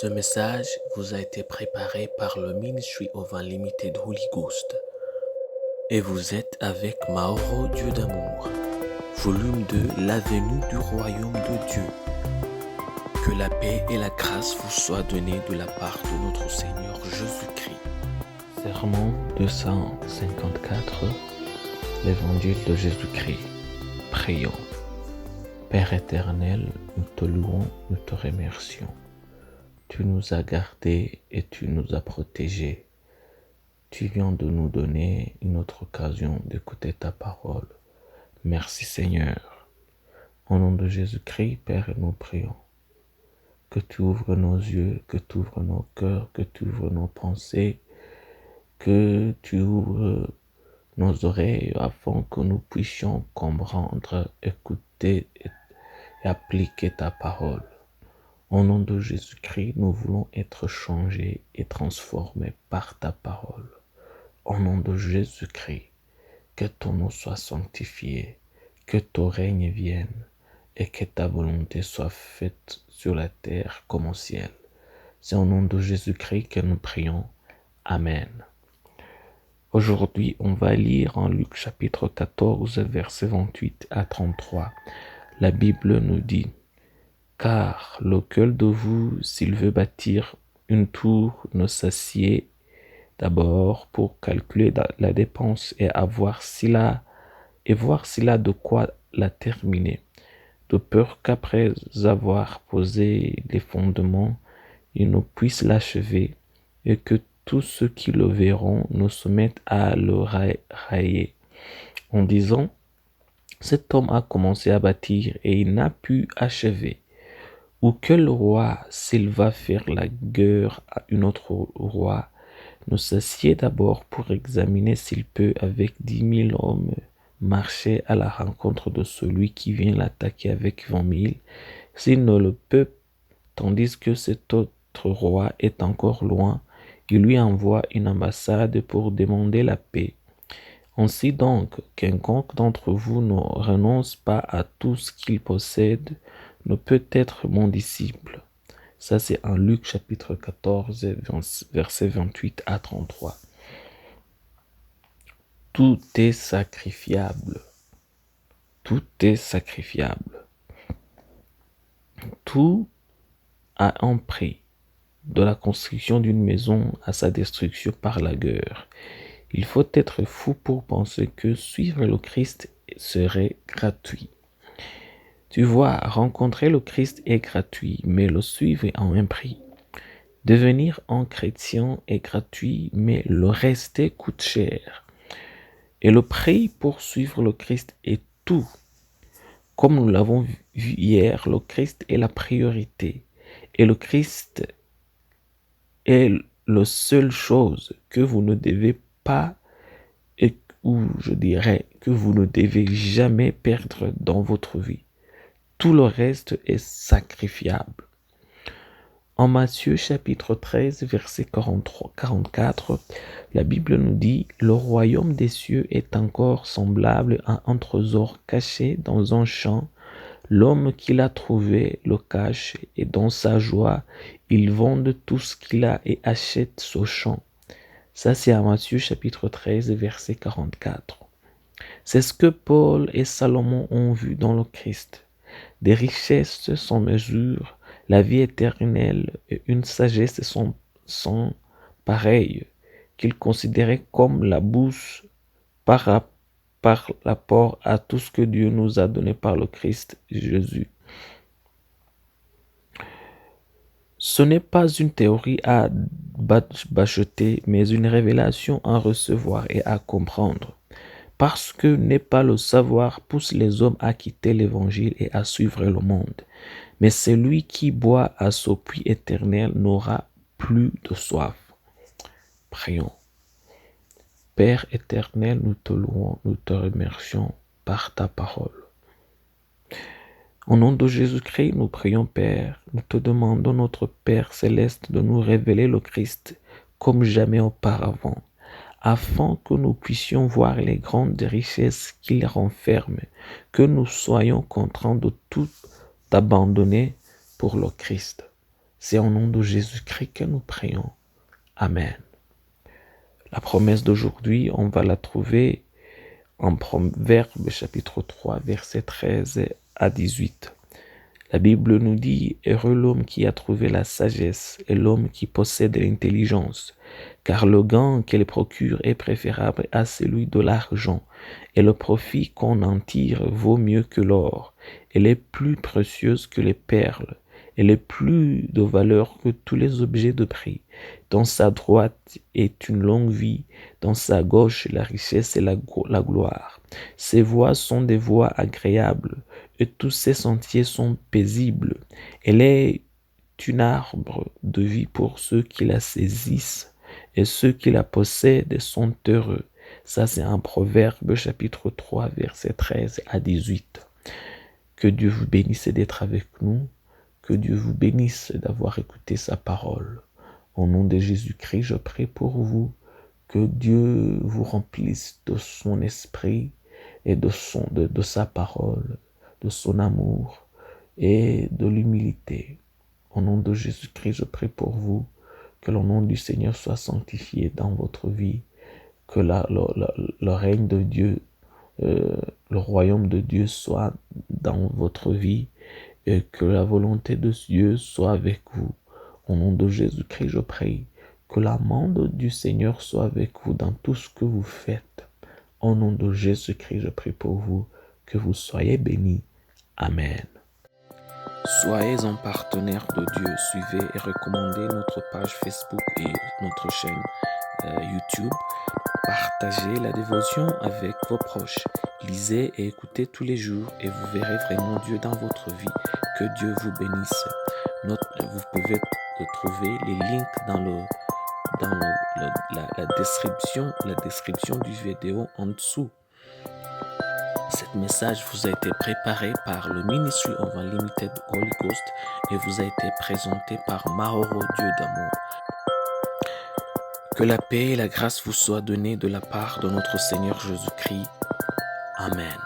Ce message vous a été préparé par le Ministry of Unlimited Holy Ghost et vous êtes avec Mauro Dieu d'amour, volume 2, la venue du royaume de Dieu. Que la paix et la grâce vous soient données de la part de notre Seigneur Jésus-Christ. Sermon 254, l'Évangile de Jésus-Christ. Prions. Père éternel, nous te louons, nous te remercions. Tu nous as gardés et tu nous as protégés. Tu viens de nous donner une autre occasion d'écouter ta parole. Merci Seigneur. Au nom de Jésus-Christ, Père, nous prions. Que tu ouvres nos yeux, que tu ouvres nos cœurs, que tu ouvres nos pensées, que tu ouvres nos oreilles afin que nous puissions comprendre, écouter et appliquer ta parole. Au nom de Jésus-Christ, nous voulons être changés et transformés par ta parole. Au nom de Jésus-Christ, que ton nom soit sanctifié, que ton règne vienne et que ta volonté soit faite sur la terre comme au ciel. C'est au nom de Jésus-Christ que nous prions. Amen. Aujourd'hui, on va lire en Luc chapitre 14, versets 28 à 33. La Bible nous dit: car lequel de vous, s'il veut bâtir une tour, ne s'assied d'abord pour calculer la dépense et voir s'il a de quoi la terminer, de peur qu'après avoir posé les fondements, il ne puisse l'achever et que tous ceux qui le verront ne se mettent à le railler, en disant: cet homme a commencé à bâtir et il n'a pu achever. Ou que le roi, s'il va faire la guerre à un autre roi, ne s'assied d'abord pour examiner s'il peut, avec 10 000 hommes, marcher à la rencontre de celui qui vient l'attaquer avec 20 000, s'il ne le peut, tandis que cet autre roi est encore loin, il lui envoie une ambassade pour demander la paix. Ainsi donc, quiconque d'entre vous ne renonce pas à tout ce qu'il possède ne peut être mon disciple. Ça, c'est en Luc chapitre 14, versets 28 à 33. Tout est sacrifiable. Tout est sacrifiable. Tout a un prix, de la construction d'une maison à sa destruction par la guerre. Il faut être fou pour penser que suivre le Christ serait gratuit. Tu vois, rencontrer le Christ est gratuit, mais le suivre a un prix. Devenir un chrétien est gratuit, mais le rester coûte cher. Et le prix pour suivre le Christ est tout. Comme nous l'avons vu hier, le Christ est la priorité. Et le Christ est la seule chose que vous ne devez pas, ou je dirais que vous ne devez jamais perdre dans votre vie. Tout le reste est sacrifiable. En Matthieu chapitre 13, verset 44, la Bible nous dit: le royaume des cieux est encore semblable à un trésor caché dans un champ. L'homme qui l'a trouvé le cache, et dans sa joie, il vend tout ce qu'il a et achète ce champ. Ça, c'est à Matthieu chapitre 13, verset 44. C'est ce que Paul et Salomon ont vu dans le Christ. Des richesses sans mesure, la vie éternelle et une sagesse sans pareille, qu'ils considéraient comme la bourse par rapport à tout ce que Dieu nous a donné par le Christ Jésus. Ce n'est pas une théorie à bacheter, mais une révélation à recevoir et à comprendre. Parce que n'est pas le savoir pousse les hommes à quitter l'évangile et à suivre le monde. Mais celui qui boit à ce puits éternel n'aura plus de soif. Prions. Père éternel, nous te louons, nous te remercions par ta parole. Au nom de Jésus-Christ, nous prions, Père. Nous te demandons, notre Père céleste, de nous révéler le Christ comme jamais auparavant, afin que nous puissions voir les grandes richesses qu'il renferme, que nous soyons contraints de tout abandonner pour le Christ. C'est au nom de Jésus-Christ que nous prions. Amen. La promesse d'aujourd'hui, on va la trouver en Proverbe chapitre 3, versets 13 à 18. La Bible nous dit, « Heureux l'homme qui a trouvé la sagesse et l'homme qui possède l'intelligence, car le gain qu'elle procure est préférable à celui de l'argent, et le profit qu'on en tire vaut mieux que l'or. Elle est plus précieuse que les perles, elle est plus de valeur que tous les objets de prix. Dans sa droite est une longue vie, dans sa gauche la richesse et la gloire. Ses voies sont des voies agréables, et tous ses sentiers sont paisibles. Elle est un arbre de vie pour ceux qui la saisissent, et ceux qui la possèdent sont heureux. » Ça, c'est un Proverbe chapitre 3, versets 13 à 18. Que Dieu vous bénisse d'être avec nous. Que Dieu vous bénisse d'avoir écouté sa parole. Au nom de Jésus-Christ, je prie pour vous. Que Dieu vous remplisse de son esprit et de sa parole, de son amour et de l'humilité. Au nom de Jésus-Christ, je prie pour vous. Que le nom du Seigneur soit sanctifié dans votre vie. Que le règne de Dieu, le royaume de Dieu soit dans votre vie. Et que la volonté de Dieu soit avec vous. Au nom de Jésus-Christ, je prie. Que la main du Seigneur soit avec vous dans tout ce que vous faites. Au nom de Jésus-Christ, je prie pour vous. Que vous soyez bénis. Amen. Soyez un partenaire de Dieu. Suivez et recommandez notre page Facebook et notre chaîne YouTube. Partagez la dévotion avec vos proches. Lisez et écoutez tous les jours et vous verrez vraiment Dieu dans votre vie. Que Dieu vous bénisse. Vous pouvez trouver les links dans la description du vidéo en dessous. Cet message vous a été préparé par le Ministry of Unlimited Holy Ghost et vous a été présenté par Mahoro Dieu d'amour. Que la paix et la grâce vous soient données de la part de notre Seigneur Jésus-Christ. Amen.